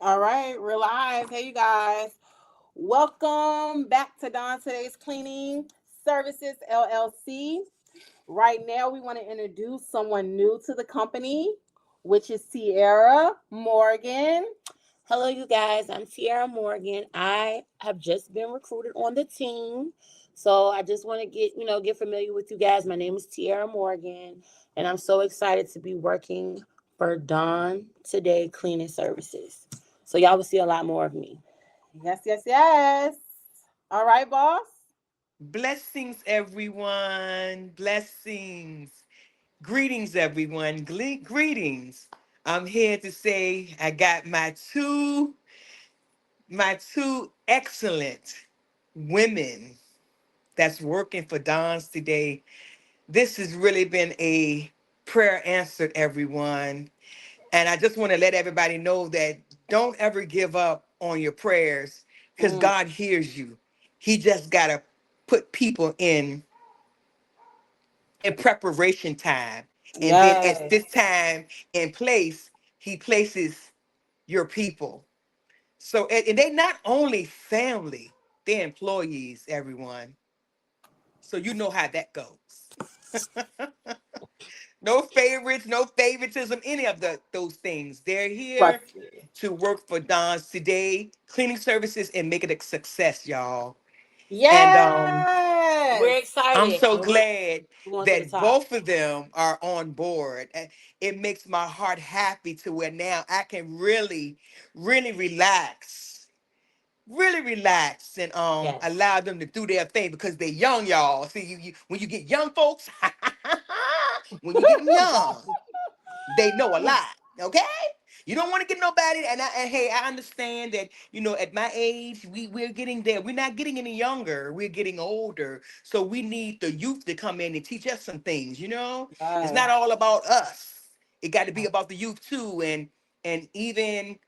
All right, we're live. Hey, you guys. Welcome back to Dawn Today's Cleaning Services LLC. Right now, we want to introduce someone new to the company, which is Tiera Morgan. Hello, you guys. I'm Tiera Morgan. I have just been recruited on the team. So I just want to get familiar with you guys. My name is Tiera Morgan, and I'm so excited to be working for Dawn Today Cleaning Services. So y'all will see a lot more of me. Yes, yes, yes. All right, boss. Blessings, everyone. Blessings. Greetings, everyone. Greetings. I'm here to say I got my two excellent women that's working for Don's today. This has really been a prayer answered, everyone. And I just want to let everybody know that don't ever give up on your prayers because Mm, God hears you. He just got to put people in preparation time. And then at yes. this time in place, he places your people. So, and they not only family, they're employees, everyone. So you know how that goes. No favorites, no favoritism, any of those things. They're here Trust me. to work for Don's today, cleaning services, and make it a success, y'all. And Yes. We're I'm excited, so and we're glad going to the that top. both of them are on board. And it makes my heart happy to where now I can really relax and Yes. allow them to do their thing because they're young, y'all. See, you when you get young folks, when you get them young, they know a lot. Okay. You don't want to get nobody, and hey, I understand that at my age we're getting there. We're not getting any younger. We're getting older, so we need the youth to come in and teach us some things. It's Yes. not all about us. It got to be about the youth too, and even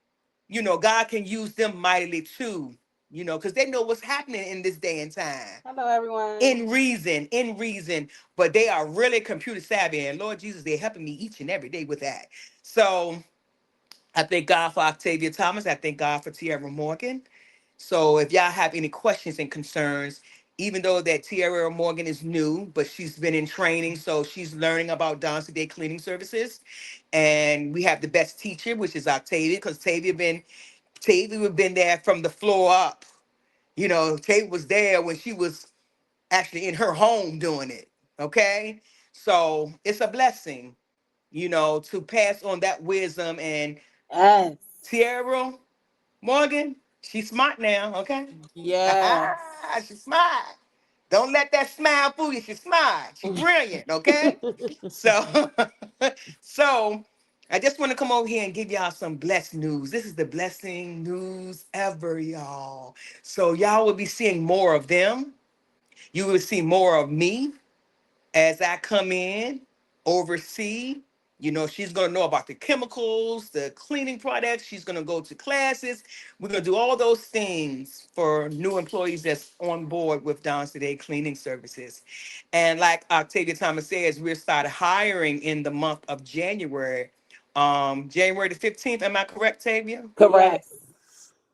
God can use them mightily too. Because they know what's happening in this day and time. Hello, everyone. In reason, but they are really computer savvy, and Lord Jesus, they're helping me each and every day with that. So I thank God for Octavia Thomas. I thank God for Tiara Morgan. So if y'all have any questions and concerns, even though that Tiara Morgan is new, but she's been in training, so she's learning about Dawn's Day cleaning services. And we have the best teacher, which is Octavia, because Tavia been there from the floor up. Tavia was there when she was actually in her home doing it. Okay. So it's a blessing, to pass on that wisdom. And Yes. Tierra Morgan, she's smart now. Okay. Yes. She's smart. Don't let that smile fool you. She's smart. She's brilliant. Okay. So, so I just want to come over here and give y'all some blessed news. This is the blessing news ever, y'all. So y'all will be seeing more of them. You will see more of me as I come in, oversee. She's going to know about the chemicals, the cleaning products. She's going to go to classes. We're going to do all those things for new employees that's on board with Dawn's Today Cleaning Services. And like Octavia Thomas says, we're started hiring in the month of January. January the 15th. Am I correct, Tavia? Correct. Yes.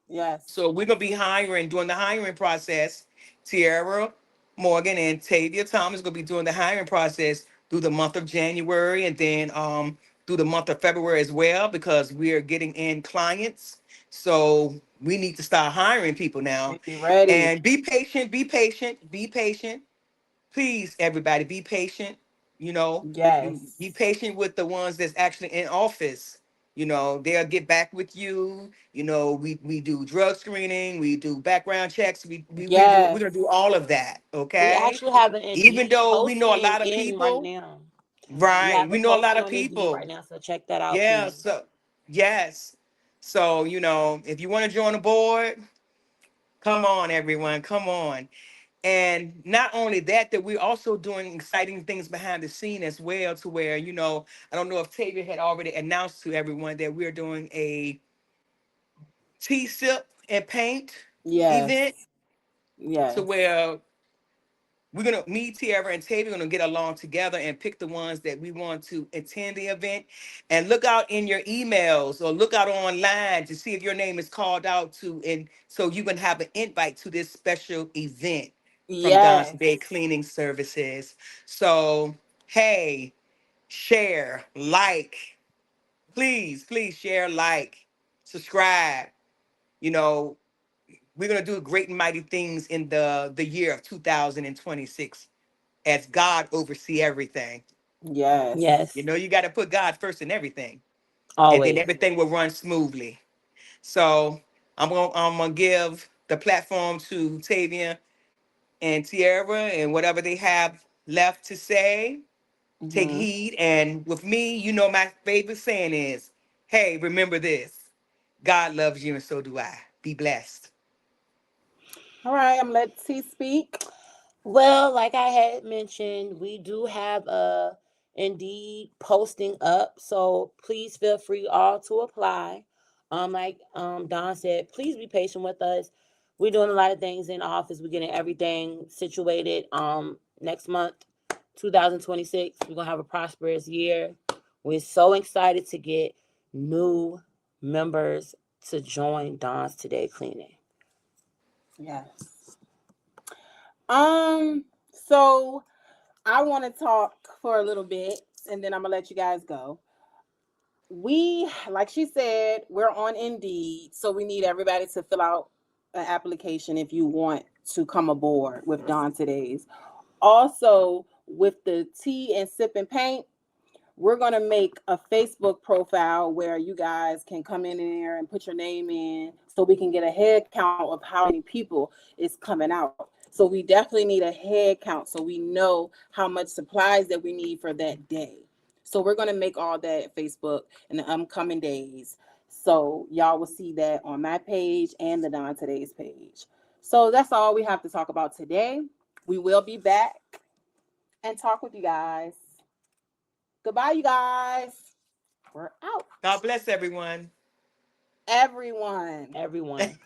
Yes. So we're gonna be doing the hiring process. Tiara Morgan and Tavia Thomas gonna be doing the hiring process through the month of January and then through the month of February as well because we are getting in clients. So we need to start hiring people now. Be ready. And be patient, be patient, be patient. Please, everybody, be patient. You know, be Yes. patient with the ones that's actually in office. They'll get back with you. We do drug screening, we do background checks, we're Yes. gonna do all of that. We Okay. actually have an Even Indeed though we know a posting lot of in right people, now. We right? have We it know a lot posted of on Indeed people. right now, so check that out, Yeah. please. So yes. So if you want to join the board, come on, everyone, come on. And not only that, that we're also doing exciting things behind the scene as well, to where, I don't know if Tavia had already announced to everyone that we're doing a tea sip and paint event Yes. to Yes. where me, Tiara, and Tavia gonna get along together and pick the ones that we want to attend the event. And look out in your emails or look out online to see if your name is called out to, and so you can have an invite to this special event from Don's Yes. Day Cleaning Services. So, hey, share, like, please share, like, subscribe. You know, we're gonna do great and mighty things in the year of 2026 as God oversee everything. Yes. Yes, You know, you got to put God first in everything, and then always. everything will run smoothly. So I'm gonna give the platform to Tavia and Tiara and whatever they have left to say. Take Hmm. heed, and with me, you know, my favorite saying is, "Hey, remember this: God loves you, and so do I. Be blessed." All right, I'm let T speak. Well, like I had mentioned, we do have a Indeed posting up, so please feel free all to apply. Like Don said, please be patient with us. We're doing a lot of things in office. We're getting everything situated. Next month, 2026, we're gonna have a prosperous year. We're so excited to get new members to join Don's Today Cleaning. Yes. So I want to talk for a little bit and then I'm gonna let you guys go. We, like she said, we're on Indeed, so we need everybody to fill out an application if you want to come aboard with Dawn Today's. Also, with the tea and sip and paint, we're going to make a Facebook profile where you guys can come in there and put your name in so we can get a head count of how many people is coming out. So we definitely need a head count so we know how much supplies that we need for that day. So we're going to make all that Facebook in the upcoming days. So y'all will see that on my page and the Don Today's page. So that's all we have to talk about today. We will be back and talk with you guys. Goodbye, you guys. We're out. God bless everyone. Everyone. Everyone.